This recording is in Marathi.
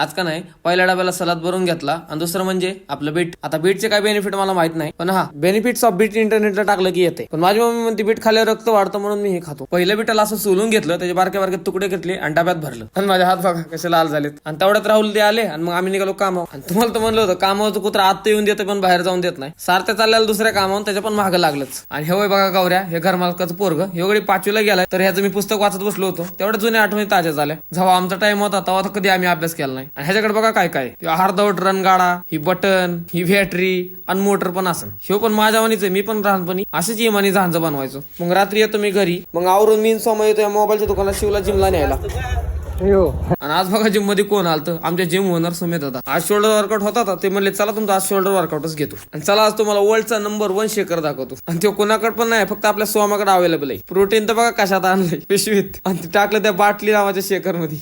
आज का नाही पहिल्या डब्याला सलाद भरून घेतला आणि दुसरं म्हणजे आपलं बीट. आता बीटचे काय बेनिफिट मला माहित नाही, पण हा बेनिफिट्स ऑफ बीट इंटरनेटला टाकलं की येते. पण माझी मम्मी म्हणते बीट खाल्ल्यावर रक्त वाढतं म्हणून मी हे खातो. पहिल्या बीटाला असं सोलून घेतलं, त्याचे बारके बारके तुकडे घेतले आणि डब्यात भरलं. आणि माझे हात बघा कसे लाल झालेत. आणि तेवढ्यात राहुल ते आले आणि मग आम्ही निघालो कामावर. आणि तुम्हाला तर म्हणलं होतं कामावरचं कुत्रा आत येऊन देतं पण बाहेर जाऊन देत नाही. सारख्या चालल्याला दुसऱ्या कामावर त्याच्या पण मागं लागलंच. आणि हे बघा गौऱ्या, हे घर मालकाचं पोरग एवढी 5वीला गेलाय, तर ह्याचं मी पुस्तक वाचत बसलो होतो. तेवढ्या जुन्या आठवणी ताज्या झाल्या. जेव्हा आमचा टाइम होता तेव्हा कधी आम्ही अभ्यास केला नाही. आणि ह्याच्याकडे बघा काय काय, अर्धवट रन गाडा, ही बटन, ही बॅटरी आणि मोटर पण असन. ह्यो पण माझ्या वाणीच आहे. मी पण लहानपणी अशीच इमानी झांज बनवायचो. मग रात्री येतो मी घरी, मग आवरून मी सोमा येतो मोबाईलच्या दुकानात शिवला जिमला न्यायला. आणि आज बघा जिम मध्ये कोण आलतं, आमच्या जिम ओनर सुमित होता. आज शोल्डर वर्कआउट होता, ते म्हणले चला तुमचा आज शोल्डर वर्कआउटच घेतो. आणि चला आज तुम्हाला वर्ल्डचा नंबर 1 शेकर दाखवतो. आणि तो कोणाकडे पण नाही, फक्त आपल्या सोमाकडे अवेलेबल आहे. प्रोटीन तर बघा कशात आणलंय, पिशवीत. आणि ते टाकलं त्या बाटली नावाच्या शेकर मध्ये.